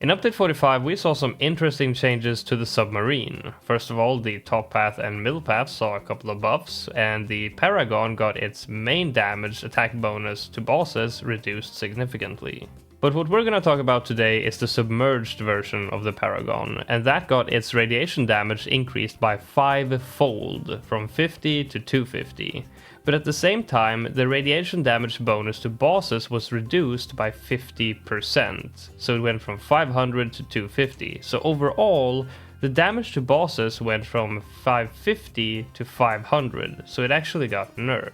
In update 45, we saw some interesting changes to the submarine. First of all, the top path and middle path saw a couple of buffs, and the Paragon got its main damage attack bonus to bosses reduced significantly. But what we're gonna talk about today is the submerged version of the Paragon, and that got its radiation damage increased by 5-fold, from 50 to 250. But at the same time, the radiation damage bonus to bosses was reduced by 50%, so it went from 500 to 250. So overall, the damage to bosses went from 550 to 500, so it actually got nerfed.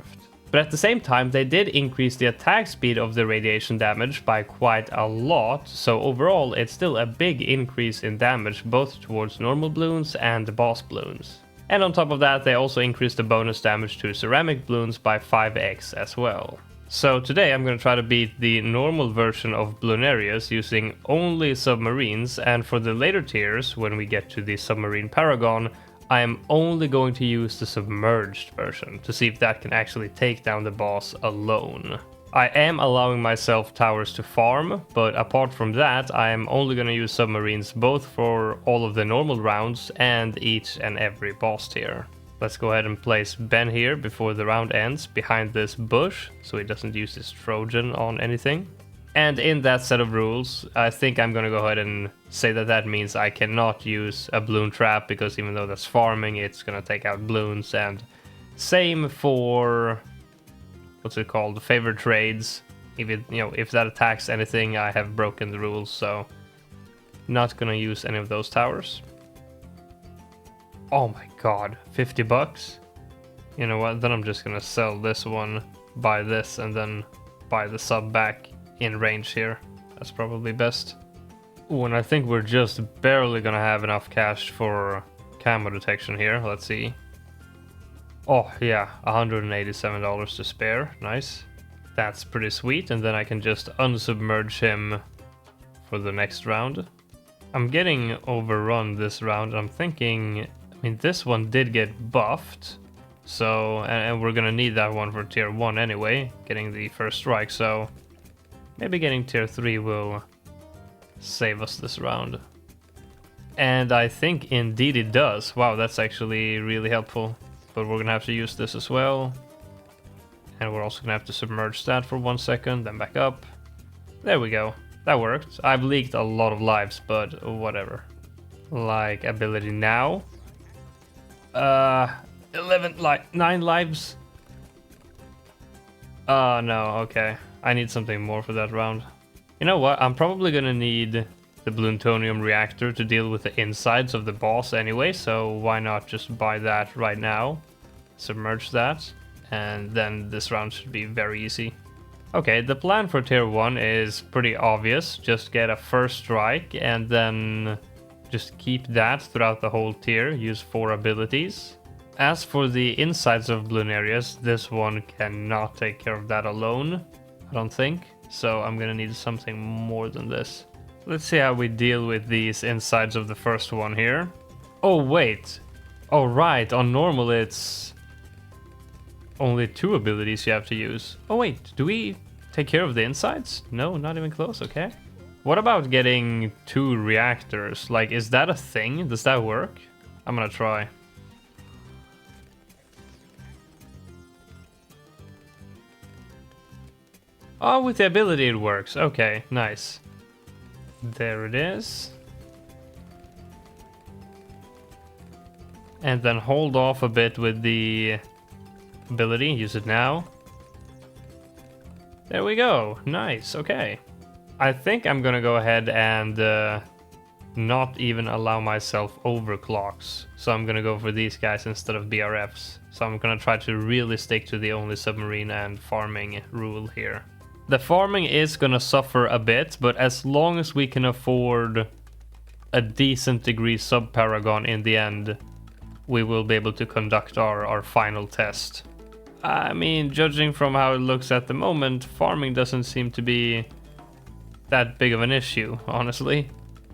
But at the same time, they did increase the attack speed of the radiation damage by quite a lot, so overall it's still a big increase in damage both towards normal bloons and boss bloons. And on top of that, they also increased the bonus damage to ceramic bloons by 5x as well. So today I'm going to try to beat the normal version of Bloonarius using only submarines, and for the later tiers, when we get to the submarine Paragon, I am only going to use the submerged version to see if that can actually take down the boss alone. I am allowing myself towers to farm, but apart from that, I am only going to use submarines both for all of the normal rounds and each and every boss tier. Let's go ahead and place Ben here before the round ends, behind this bush, so he doesn't use his Trojan on anything. And in that set of rules, I think I'm going to go ahead and say that that means I cannot use a bloon trap, because even though that's farming, it's going to take out bloons, and same for... what's it called? Favorite trades. If that attacks anything, I have broken the rules, so not gonna use any of those towers. Oh my god, 50 bucks? You know what, then I'm just gonna sell this one, buy this, and then buy the sub back in range here. That's probably best. Ooh, and I think we're just barely gonna have enough cash for camo detection here. Let's see. Oh yeah, $187 to spare, nice. That's pretty sweet, and then I can just unsubmerge him for the next round. I'm getting overrun this round, and I'm thinking, I mean, this one did get buffed, so, and we're gonna need that one for tier 1 anyway, getting the first strike, so maybe getting tier 3 will save us this round. And I think indeed it does. Wow, that's actually really helpful. But we're gonna have to use this as well. And we're also gonna have to submerge that for 1 second, then back up. There we go. That worked. I've leaked a lot of lives, but whatever. Like ability now. 9 lives. Oh no, okay. I need something more for that round. You know what? I'm probably gonna need the plutonium reactor to deal with the insides of the boss anyway, so why not just buy that right now, submerge that, and then this round should be very easy. Okay, the plan for tier 1 is pretty obvious. Just get a first strike and then just keep that throughout the whole tier, use 4 abilities. As for the insides of Bloonarius, this one cannot take care of that alone, I don't think, so I'm gonna need something more than this. Let's see how we deal with these insides of the first one here. Oh, wait. Oh, right. On normal, it's only 2 abilities you have to use. Oh, wait. Do we take care of the insides? No, not even close. Okay. What about getting 2 reactors? Like, is that a thing? Does that work? I'm gonna try. Oh, with the ability it works. Okay, nice. There it is. And then hold off a bit with the ability, use it now. There we go, nice, okay. I think I'm gonna go ahead and not even allow myself overclocks. So I'm gonna go for these guys instead of BRFs. So I'm gonna try to really stick to the only submarine and farming rule here. The farming is gonna suffer a bit, but as long as we can afford a decent degree sub-Paragon in the end, we will be able to conduct our final test. I mean, judging from how it looks at the moment, farming doesn't seem to be that big of an issue, honestly.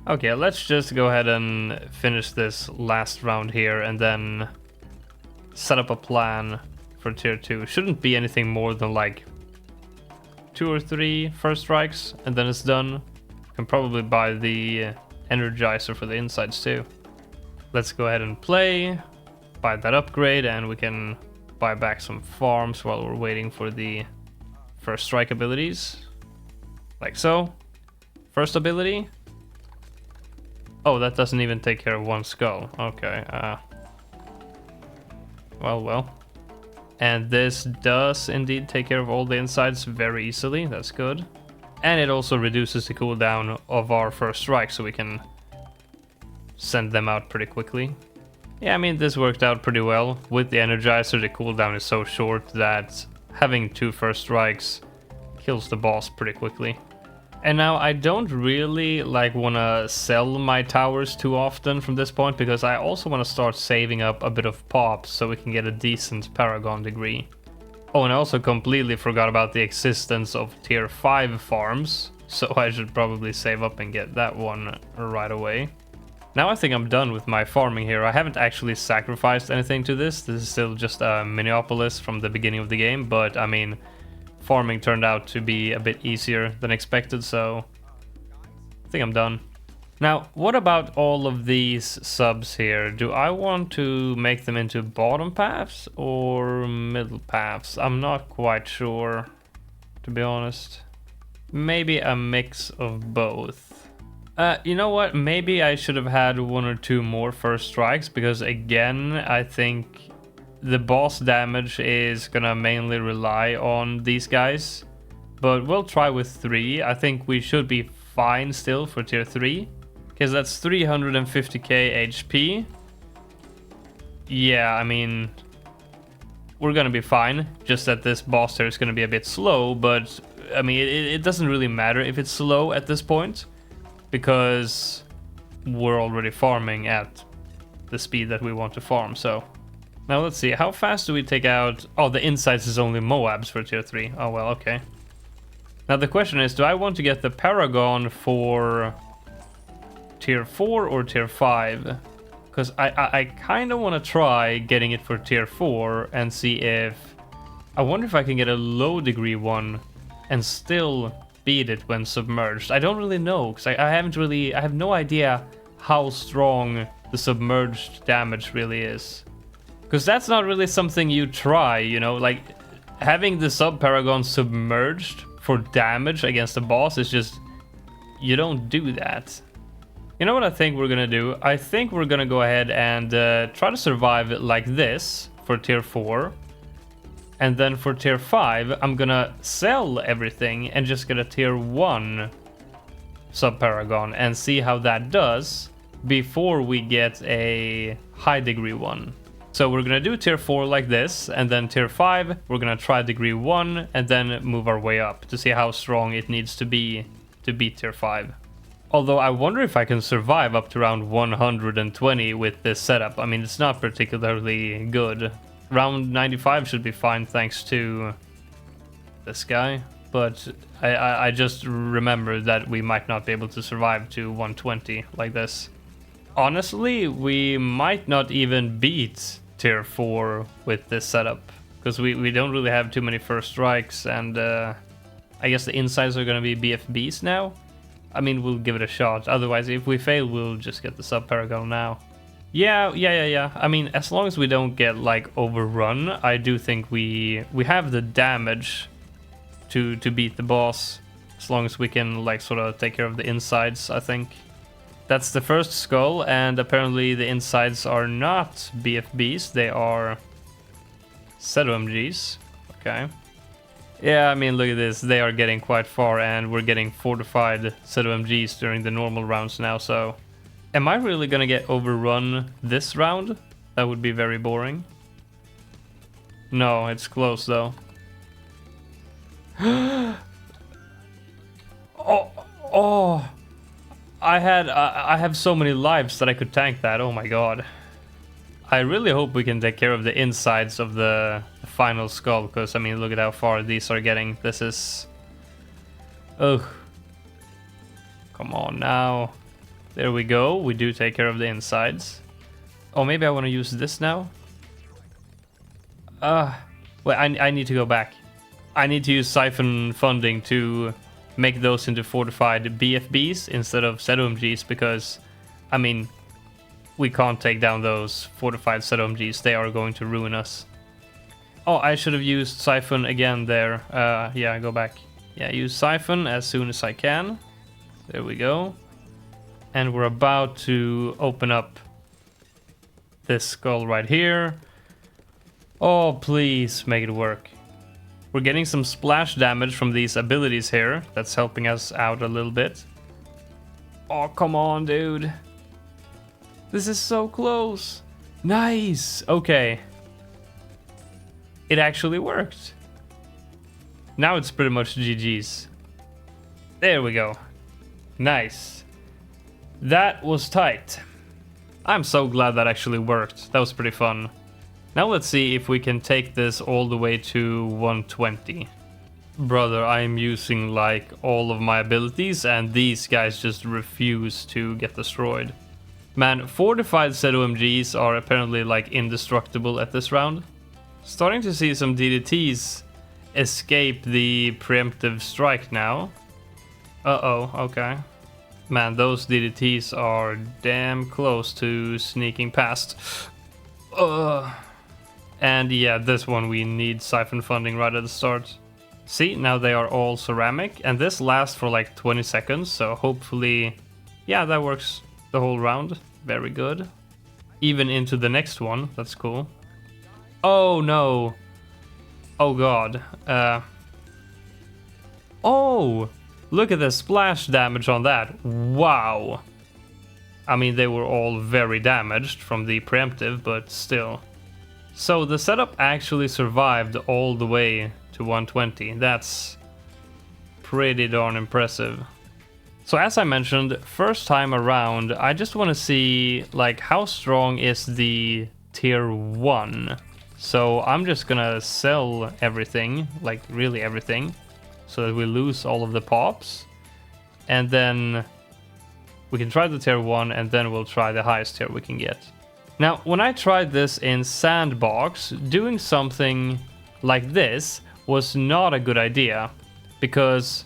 Okay, let's just go ahead and finish this last round here and then set up a plan for tier 2. Shouldn't be anything more than like 2 or 3 first strikes and then it's done. Can probably buy the Energizer for the insides too. Let's go ahead and play, buy that upgrade, and we can buy back some farms while we're waiting for the first strike abilities. Like so. First ability. Oh, that doesn't even take care of one skull. Okay. Well. And this does indeed take care of all the insides very easily. That's good. And it also reduces the cooldown of our first strike, so we can send them out pretty quickly. Yeah, I mean, this worked out pretty well. With the Energizer, the cooldown is so short that having 2 first strikes kills the boss pretty quickly. And now I don't really want to sell my towers too often from this point, because I also want to start saving up a bit of pops so we can get a decent Paragon degree. Oh, and I also completely forgot about the existence of tier 5 farms, so I should probably save up and get that one right away. Now I think I'm done with my farming here. I haven't actually sacrificed anything to this. This is still just a Minneapolis from the beginning of the game, but I mean, farming turned out to be a bit easier than expected, so I think I'm done. Now, what about all of these subs here? Do I want to make them into bottom paths or middle paths? I'm not quite sure, to be honest. Maybe a mix of both. You know what? Maybe I should have had 1 or 2 more first strikes, because again, I think the boss damage is gonna mainly rely on these guys. But we'll try with 3. I think we should be fine still for tier 3. Because that's 350k HP. Yeah, I mean, we're gonna be fine. Just that this boss here is gonna be a bit slow, but I mean, it doesn't really matter if it's slow at this point, because we're already farming at the speed that we want to farm, so. Now let's see, how fast do we take out... Oh, the insides is only Moabs for tier 3. Oh well, okay. Now the question is, do I want to get the Paragon for tier 4 or tier 5? Because I kind of want to try getting it for tier 4 and see if... I wonder if I can get a low degree one and still beat it when submerged. I don't really know, because I have no idea how strong the submerged damage really is. Because that's not really something you try, you know, like having the sub-Paragon submerged for damage against the boss is just, you don't do that. You know what I think we're gonna do? I think we're gonna go ahead and try to survive like this for tier 4. And then for tier 5, I'm gonna sell everything and just get a tier 1 sub-Paragon and see how that does before we get a high degree one. So we're gonna do tier 4 like this, and then tier 5, we're gonna try degree 1, and then move our way up to see how strong it needs to be to beat tier 5. Although I wonder if I can survive up to around 120 with this setup. I mean, it's not particularly good. Round 95 should be fine thanks to this guy, but I just remember that we might not be able to survive to 120 like this. Honestly, we might not even beat tier 4 with this setup, because we don't really have too many first strikes, and I guess the insides are going to be BFBs now. I mean, we'll give it a shot. Otherwise, if we fail, we'll just get the sub-Paragon now. Yeah. I mean, as long as we don't get, like, overrun, I do think we have the damage to beat the boss. As long as we can, like, sort of take care of the insides, I think. That's the first skull, and apparently the insides are not BFBs, they are ZOMGs. Okay. Yeah, I mean, look at this. They are getting quite far, and we're getting fortified ZOMGs during the normal rounds now, so... Am I really gonna get overrun this round? That would be very boring. No, it's close, though. Oh! I have so many lives that I could tank that, oh my god. I really hope we can take care of the insides of the final skull, because, I mean, look at how far these are getting. This is... Ugh. Come on now. There we go, we do take care of the insides. Oh, maybe I want to use this now? Wait, I need to go back. I need to use siphon funding to make those into fortified BFBs instead of ZOMGs because, I mean, we can't take down those fortified ZOMGs. They are going to ruin us. Oh, I should have used Siphon again there. Yeah, go back. Yeah, use Siphon as soon as I can. There we go. And we're about to open up this skull right here. Oh, please make it work. We're getting some splash damage from these abilities here. That's helping us out a little bit. Oh, come on, dude. This is so close. Nice. Okay. It actually worked. Now it's pretty much GG's. There we go. Nice. That was tight. I'm so glad that actually worked. That was pretty fun. Now let's see if we can take this all the way to 120. Brother, I'm using like all of my abilities and these guys just refuse to get destroyed. Man, fortified ZOMGs are apparently like indestructible at this round. Starting to see some DDTs escape the preemptive strike now. Uh-oh, okay. Man, those DDTs are damn close to sneaking past. And yeah, this one we need siphon funding right at the start. See, now they are all ceramic, and this lasts for like 20 seconds, so hopefully, yeah, that works the whole round. Very good. Even into the next one, that's cool. Oh no. Oh god. Oh! Look at the splash damage on that. Wow. I mean, they were all very damaged from the preemptive, but still. So the setup actually survived all the way to 120. That's pretty darn impressive. So as I mentioned, first time around, I just want to see like how strong is the tier 1. So I'm just gonna sell everything, like really everything, so that we lose all of the pops. And then we can try the tier 1 and then we'll try the highest tier we can get. Now, when I tried this in Sandbox, doing something like this was not a good idea because...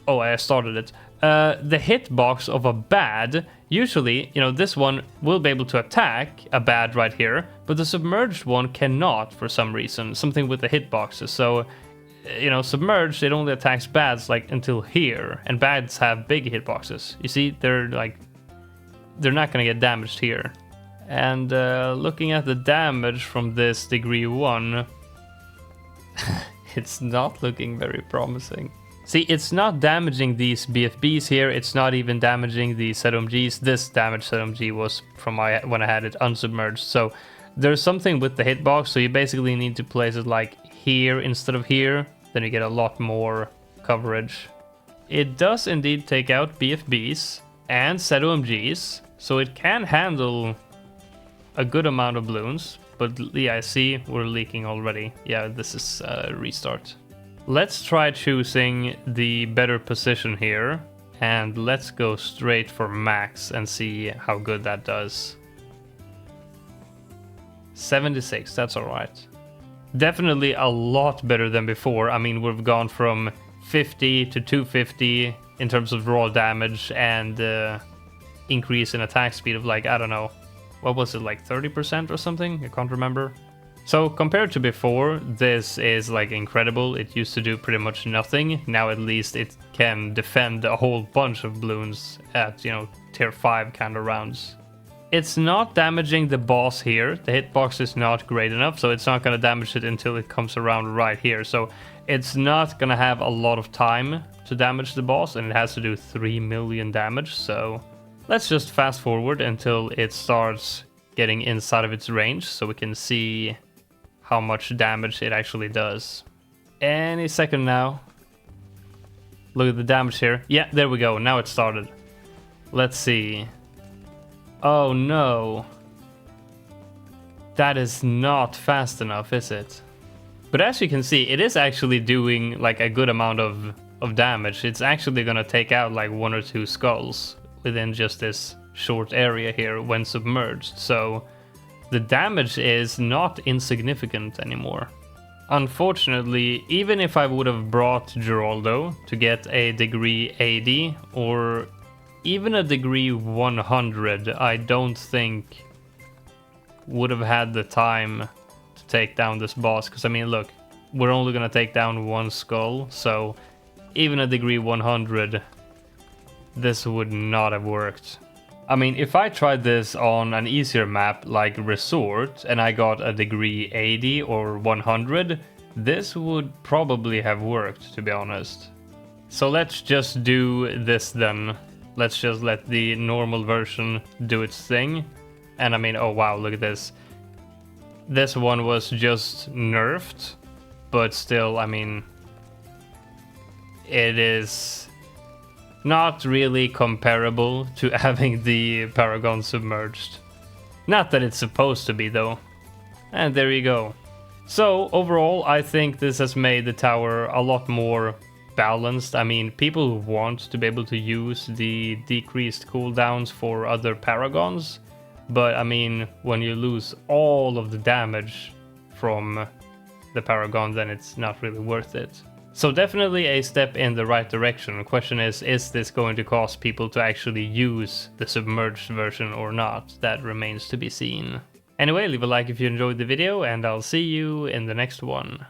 Oh, I started it. The hitbox of a bad, usually, you know, this one will be able to attack a bad right here, but the submerged one cannot for some reason, something with the hitboxes. So, you know, submerged, it only attacks bads like until here, and bads have big hitboxes. You see, they're not gonna get damaged here. And looking at the damage from this degree 1, it's not looking very promising. See, it's not damaging these BFBs here, it's not even damaging the ZOMGs. This damaged ZOMG was from when I had it unsubmerged. So there's something with the hitbox, so you basically need to place it like here instead of here, then you get a lot more coverage. It does indeed take out BFBs and ZOMGs, so it can handle a good amount of bloons, but yeah, I see we're leaking already. Yeah, this is a restart. Let's try choosing the better position here, and let's go straight for max and see how good that does. 76, that's alright. Definitely a lot better than before. I mean, we've gone from 50 to 250 in terms of raw damage and increase in attack speed of like, I don't know, what was it, like 30% or something? I can't remember. So compared to before, this is like incredible. It used to do pretty much nothing. Now at least it can defend a whole bunch of bloons at, you know, tier 5 kind of rounds. It's not damaging the boss here. The hitbox is not great enough, so it's not going to damage it until it comes around right here. So it's not going to have a lot of time to damage the boss, and it has to do 3 million damage. So let's just fast forward until it starts getting inside of its range so we can see how much damage it actually does. Any second now. Look at the damage here. Yeah, there we go. Now it started. Let's see. Oh no. That is not fast enough, is it? But as you can see, it is actually doing like a good amount of damage. It's actually gonna take out like 1 or 2 skulls within just this short area here when submerged. So the damage is not insignificant anymore. Unfortunately, even if I would have brought Geraldo to get a degree 80 or even a degree 100, I don't think would have had the time to take down this boss. Because I mean, look, we're only gonna take down one skull, so even a degree 100, this would not have worked. I mean, if I tried this on an easier map like Resort and I got a degree 80 or 100, this would probably have worked, to be honest. So let's just do this then. Let's just let the normal version do its thing. And I mean, oh wow, look at this. This one was just nerfed, but still, I mean, it is not really comparable to having the Paragon Submerged. Not that it's supposed to be though. And there you go. So overall, I think this has made the tower a lot more balanced. I mean, people want to be able to use the decreased cooldowns for other Paragons, but I mean, when you lose all of the damage from the Paragon, then it's not really worth it. So definitely a step in the right direction. The question is this going to cause people to actually use the submerged version or not? That remains to be seen. Anyway, leave a like if you enjoyed the video, and I'll see you in the next one.